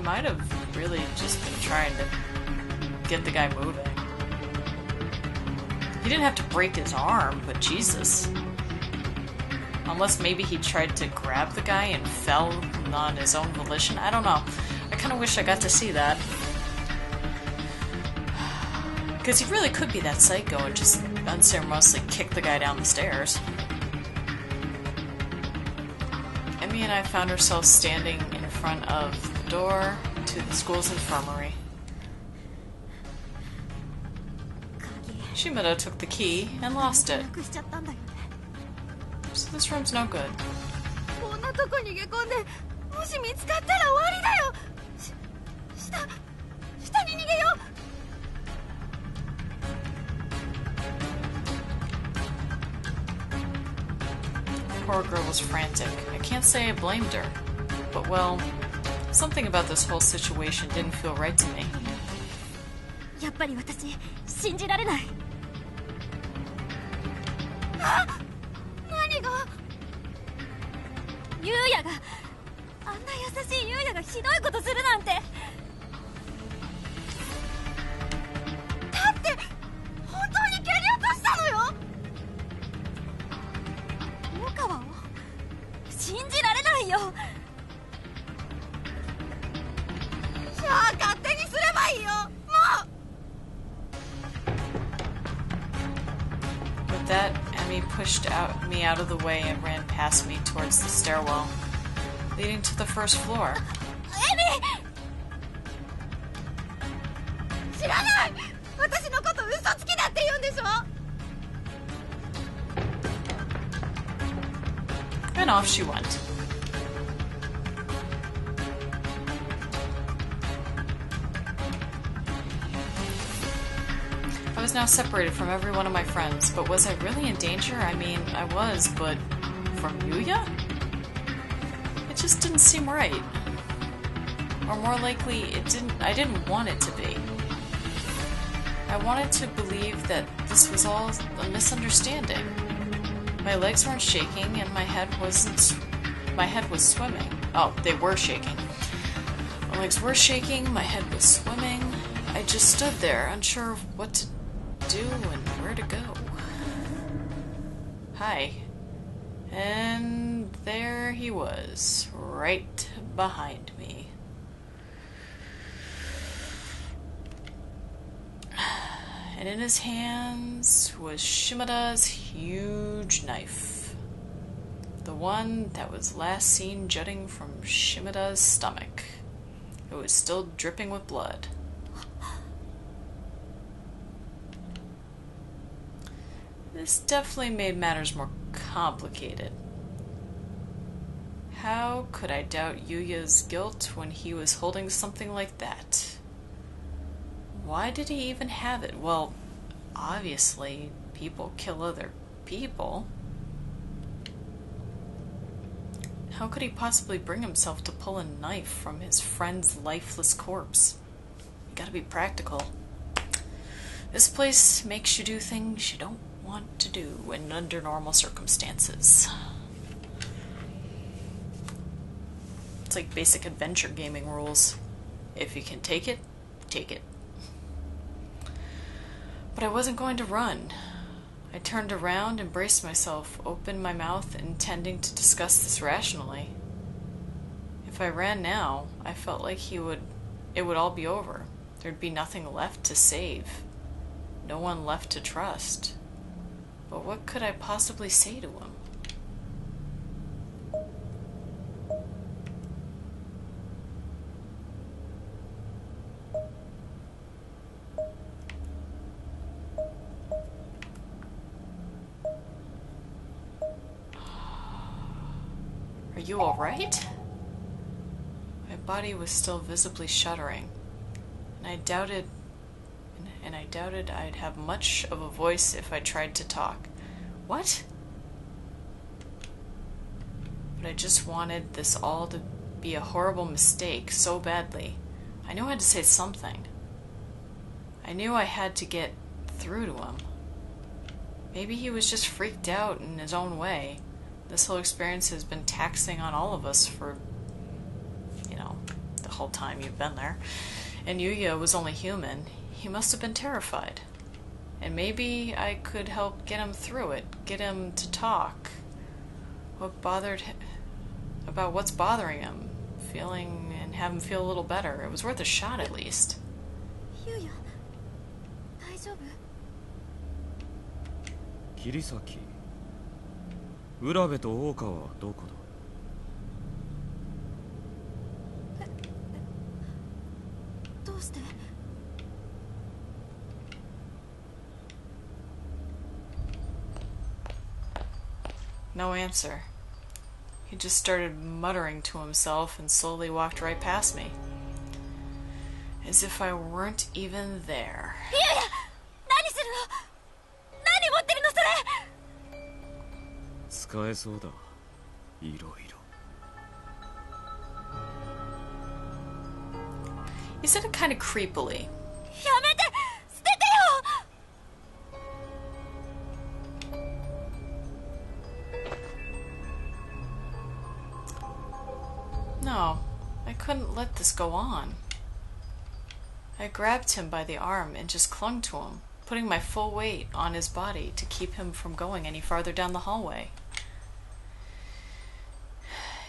might have really just been trying to get the guy moving. He didn't have to break his arm, but Jesus. Unless maybe he tried to grab the guy and fell on his own volition. I don't know. I kind of wish I got to see that. Because he really could be that psycho and just unceremoniously kick the guy down the stairs. Emmy and I found ourselves standing in front of the door to the school's infirmary. Shimada took the key and lost it. So this room's no good. The poor girl was frantic. I can't say I blamed her. But well, something about this whole situation didn't feel right to me. やっぱり私信じられない。あ、何が？ユウヤがあんな優しいユウヤがひどいことするなんて。だって本当に蹴り落としたのよ。大川を信じられないよ。じゃあ勝手にすればいいよ。もう。With that, Emmy pushed me out of the way and ran past me towards the stairwell, leading to the first floor. Emmy! 知らない！私のこと嘘つきだって言うんでしょ？And off she went. I was now separated from every one of my friends, but was I really in danger? I mean, I was, but from Yuya? It just didn't seem right. Or more likely, I didn't want it to be. I wanted to believe that this was all a misunderstanding. My legs weren't shaking and my head was swimming. Oh, they were shaking. My legs were shaking, my head was swimming. I just stood there, unsure of what to do and where to go. Hi. And there he was, right behind me. And in his hands was Shimada's huge knife. The one that was last seen jutting from Shimada's stomach. It was still dripping with blood. This definitely made matters more complicated. How could I doubt Yuya's guilt when he was holding something like that? Why did he even have it? Well, obviously, people kill other people. How could he possibly bring himself to pull a knife from his friend's lifeless corpse? You gotta be practical. This place makes you do things you don't want to do and under normal circumstances. It's like basic adventure gaming rules. If you can take it, take it. But I wasn't going to run. I turned around and braced myself, opened my mouth, intending to discuss this rationally. If I ran now, I felt like it would all be over. There'd be nothing left to save. No one left to trust. But what could I possibly say to him? Are you alright? My body was still visibly shuddering, and I doubted I'd have much of a voice if I tried to talk. What? But I just wanted this all to be a horrible mistake so badly. I knew I had to say something. I knew I had to get through to him. Maybe he was just freaked out in his own way. This whole experience has been taxing on all of us for, whole time you've been there. And Yuya was only human. He must have been terrified. And maybe I could help get him through it, get him to talk. About what's bothering him, feeling, and have him feel a little better. It was worth a shot at least. ゆうや大丈夫？桐崎、浦部と大川はどこだ？どうして？ No answer. He just started muttering to himself and slowly walked right past me. As if I weren't even there. ゆうや何するの？何持ってるのそれ？使えそうだ。いろいろ。He said it kind of creepily. やめて！捨ててよ！ No, I couldn't let this go on. I grabbed him by the arm and just clung to him, putting my full weight on his body to keep him from going any farther down the hallway.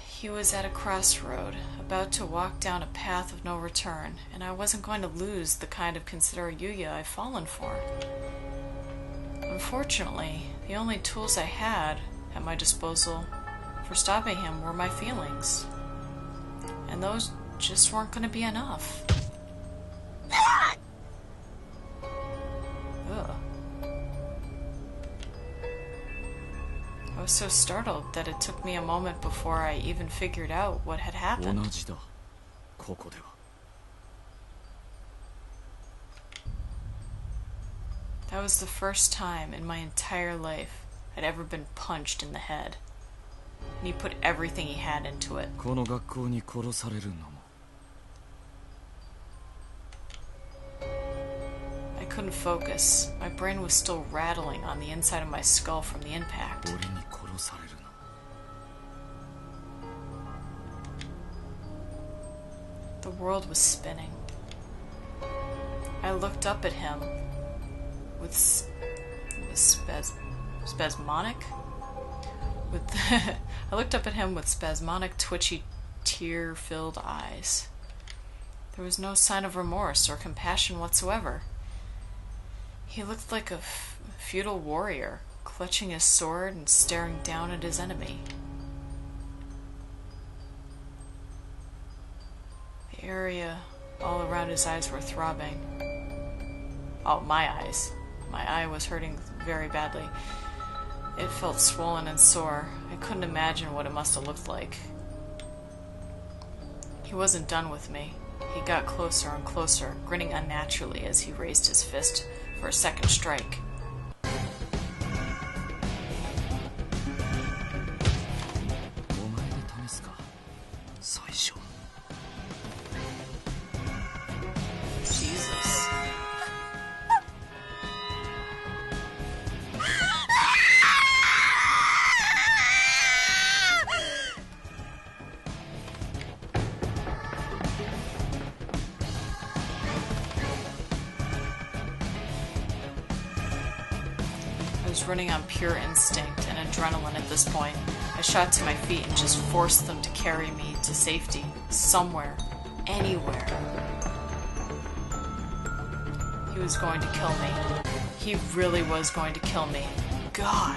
He was at a crossroad, about to walk down a path of no return, and I wasn't going to lose the kind of considerate Yuya I've fallen for. Unfortunately, the only tools I had at my disposal for stopping him were my feelings. And those just weren't going to be enough. Ugh. I was so startled that it took me a moment before I even figured out what had happened. 同じだ。ここでは。That was the first time in my entire life I'd ever been punched in the head. And he put everything he had into it. この学校に殺されるのも。I couldn't focus. My brain was still rattling on the inside of my skull from the impact. 俺に殺されるの。The world was spinning. I looked up at him with spasmodic? I looked up at him with spasmodic, twitchy, tear-filled eyes. There was no sign of remorse or compassion whatsoever. He looked like a feudal warrior, clutching his sword and staring down at his enemy. The area all around his eyes were throbbing. Oh, my eyes. My eye was hurting very badly. It felt swollen and sore. I couldn't imagine what it must have looked like. He wasn't done with me. He got closer and closer, grinning unnaturally as he raised his fist for a second strike. お前で試すか。最初。Jesus. I was running on pure instinct and adrenaline at this point. I shot to my feet and just forced them to carry me to safety. Somewhere. Anywhere. He was going to kill me. He really was going to kill me. God.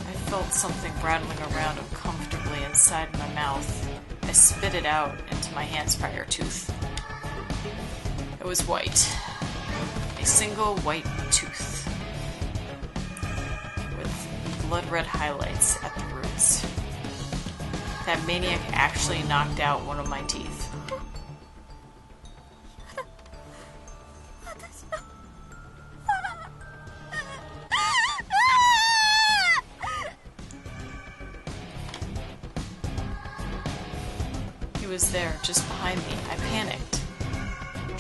I felt something rattling around uncomfortably inside my mouth. I spit it out into my hand's prior tooth. It was white. A single white tooth. With blood-red highlights at the roots. That maniac actually knocked out one of my teeth. He was there, just behind me. I panicked.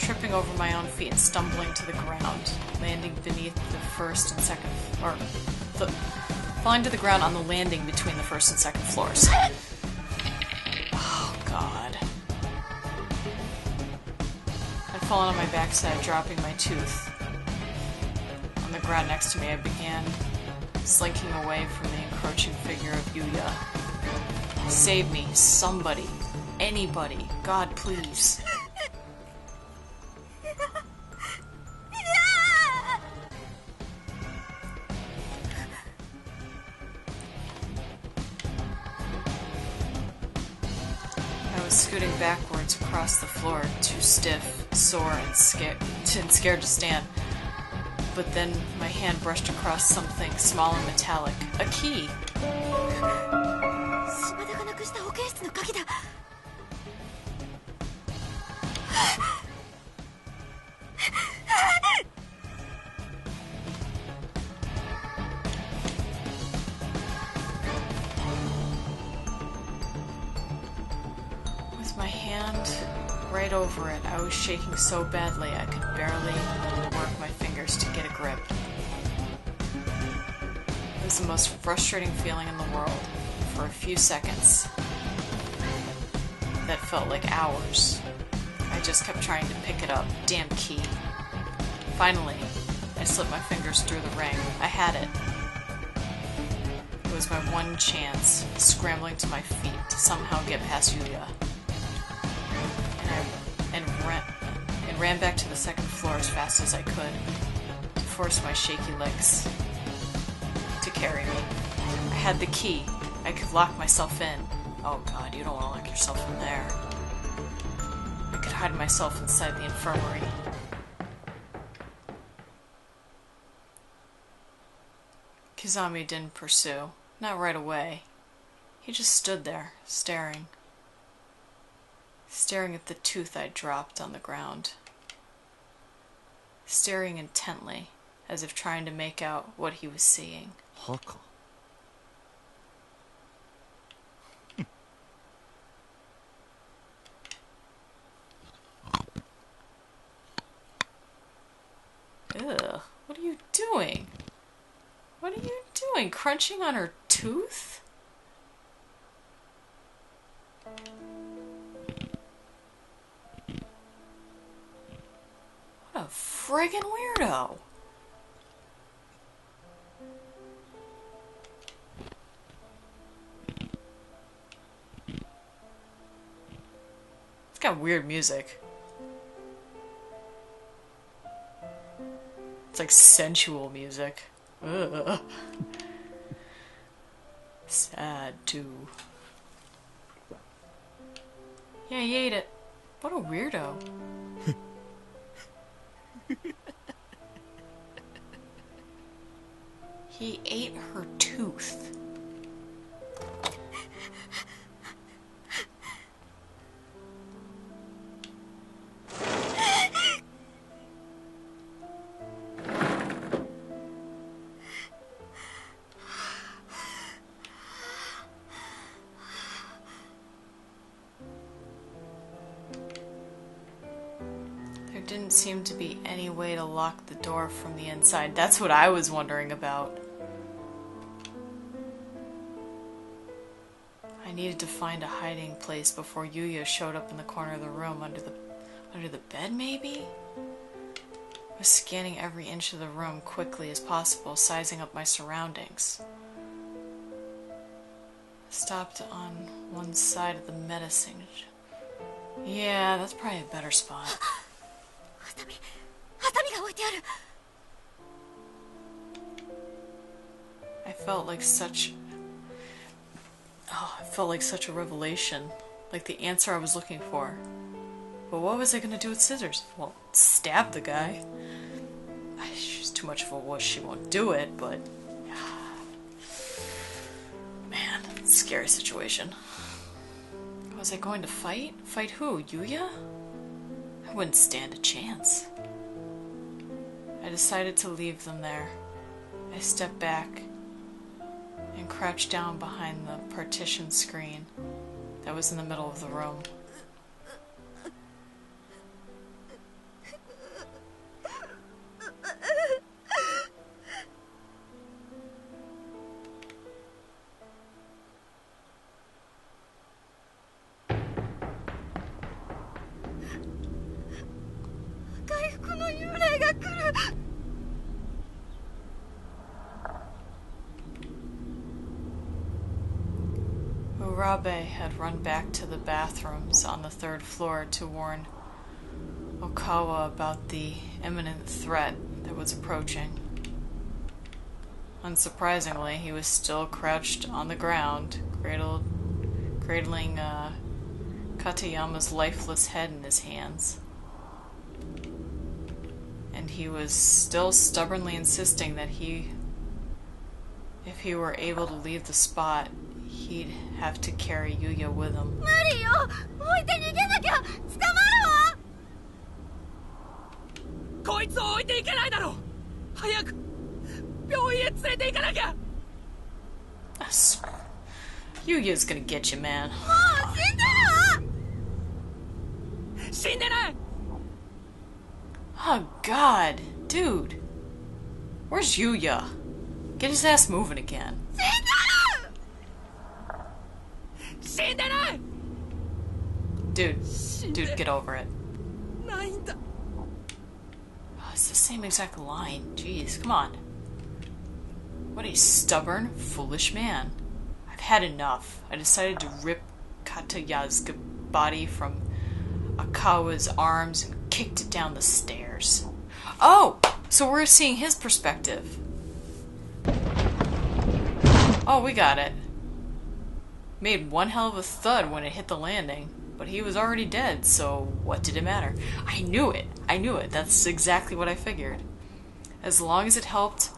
tripping over my own feet and stumbling to the ground, landing beneath the first and second, falling to the ground on the landing between the first and second floors. Oh, God. I'd fallen on my backside, dropping my tooth. On the ground next to me, I began slinking away from the encroaching figure of Yuya. Save me, somebody, anybody, God, please. I was scooting backwards across the floor, too stiff, sore, and scared to stand. But then my hand brushed across something small and metallic. A key! 島田がなくした保健室の鍵だ。 With my hand right over it, I was shaking so badly I could barely work my fingers to get a grip. It was the most frustrating feeling in the world. For a few seconds, that felt like hours. I just kept trying to pick it up. Damn key. Finally, I slipped my fingers through the ring. I had it. It was my one chance, scrambling to my feet to somehow get past Yuya. And I ran back to the second floor as fast as I could, to force my shaky legs to carry me. I had the key. I could lock myself in. Oh God, you don't want to lock yourself in there. I could hide myself inside the infirmary. Kizami didn't pursue. Not right away. He just stood there, staring. Staring at the tooth I'd dropped on the ground. Staring intently, as if trying to make out what he was seeing. Haka. Ugh, what are you doing? What are you doing? Crunching on her tooth? What a friggin' weirdo. It's got weird music. It's like sensual music. Ugh. Sad too. Yeah, he ate it. What a weirdo. He ate her tooth. There didn't seem to be any way to lock the door from the inside. That's what I was wondering about. I needed to find a hiding place before Yuya showed up in the corner of the room under the bed, maybe? I was scanning every inch of the room quickly as possible, sizing up my surroundings. I stopped on one side of the medicine. Yeah, that's probably a better spot. ハサミが置いてある。 I felt like such a revelation, like the answer I was looking for. But what was I gonna do with scissors? Well, stab the guy. She's too much of a wuss, she won't do it, but man, scary situation. Was I going to fight? Fight who? Yuya? I wouldn't stand a chance. I decided to leave them there. I stepped back and crouched down behind the partition screen that was in the middle of the room. Urabe had run back to the bathrooms on the third floor to warn Okawa about the imminent threat that was approaching. Unsurprisingly, he was still crouched on the ground, cradling Katayama's lifeless head in his hands. And he was still stubbornly insisting that if he were able to leave the spot, he'd have to carry Yuya with him. 無理よ置いて逃げなきゃ捕まるわこいつを置いていけないだろう早く病院へ連れて行かなきゃ Yuya's gonna get you, man. もう死んでるわ死んでない Oh, God. Dude. Where's Yuya? Get his ass moving again. 死んでない Dude, get over it. ないんだ Oh, it's the same exact line. Jeez, come on. What a stubborn, foolish man. I've had enough. I decided to rip Kataya's body from Akawa's arms and kicked it down the stairs. Oh! So we're seeing his perspective. Oh, we got it. Made one hell of a thud when it hit the landing, but he was already dead, so what did it matter? I knew it. That's exactly what I figured. As long as it helped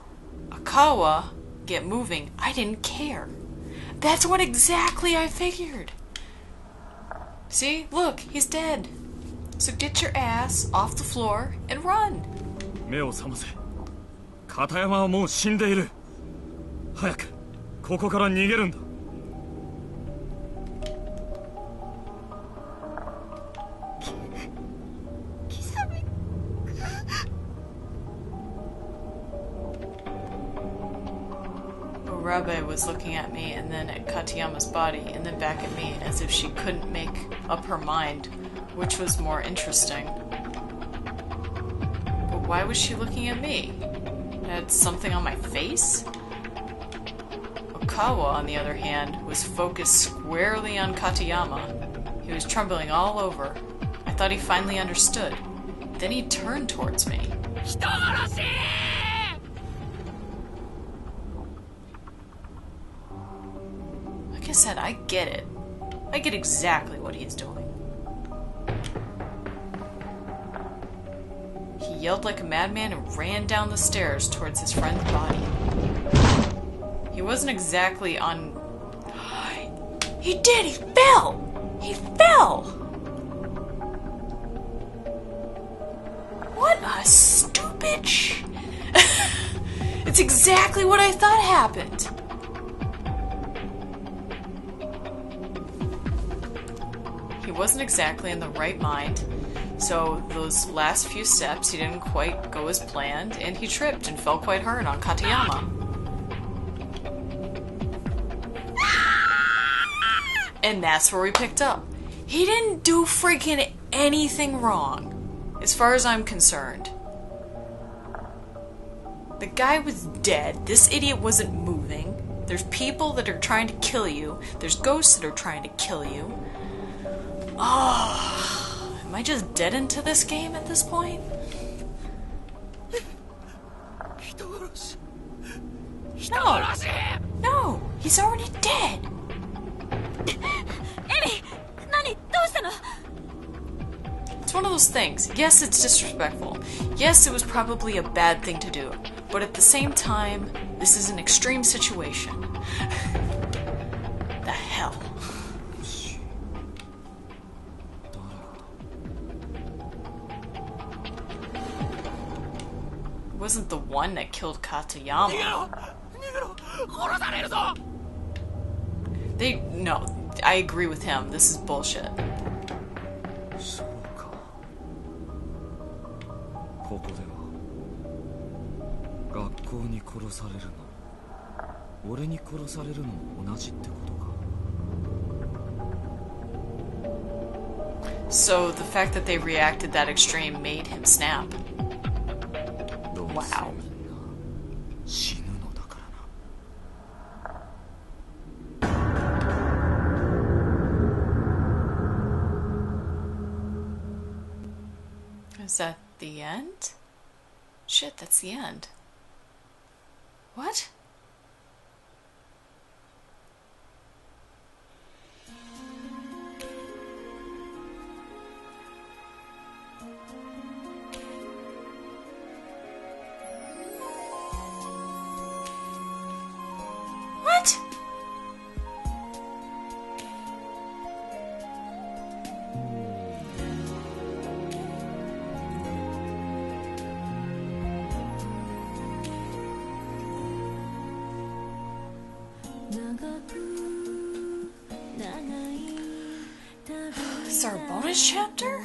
Akawa get moving, I didn't care. That's what exactly I figured. See? Look, he's dead. So get your ass off the floor and run. 目を覚ませ。片山はもう死んでいる。早くここから逃げるんだ。Urabe was looking at me and then at Katayama's body and then back at me as if she couldn't make up her mind which was more interesting. But why was she looking at me? I had something on my face? Okawa, on the other hand, was focused squarely on Katayama. He was trembling all over. I thought he finally understood. Then he turned towards me. 人殺し Like I said, I get it. I get exactly what he's doing. He yelled like a madman and ran down the stairs towards his friend's body. He wasn't exactly on... He did! He fell! He fell! What a stupid It's exactly what I thought happened. He wasn't exactly in the right mind, so those last few steps he didn't quite go as planned, and he tripped and fell quite hard on Katayama. And that's where we picked up. He didn't do freaking anything wrong, as far as I'm concerned. The guy was dead. This idiot wasn't moving. There's people that are trying to kill you. There's ghosts that are trying to kill you. Oh, am I just dead into this game at this point? 人殺し No, no, he's already dead. エミ何どうしたの It's one of those things. Yes, it's disrespectful. Yes, it was probably a bad thing to do. But at the same time, this is an extreme situation. The hell? It wasn't the one that killed 逃げ Katayama. ろ逃げろ殺されるぞ No, I agree with him. This is bullshit. そうか。ここでは学校に殺されるの俺に殺されるのも同じってことか。 So the fact that they reacted that extreme made him snap. どうせ Wow. みんな死ぬのだからな。Is that the end? Shit, that's the end. What? What? Is there a bonus chapter?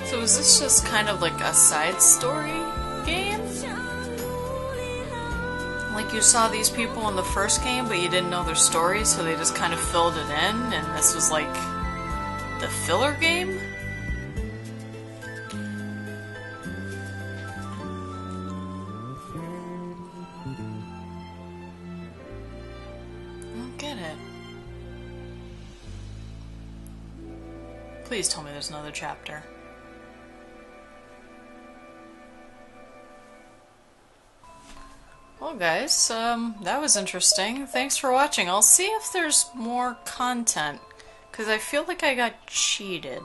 So is this just kind of like a side story game? Like you saw these people in the first game, but you didn't know their story, so they just kind of filled it in, and this was like the filler game? I don't get it. Please tell me there's another chapter. Well guys, that was interesting. Thanks for watching. I'll see if there's more content, because I feel like I got cheated.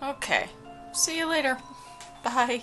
Okay, see you later. Bye.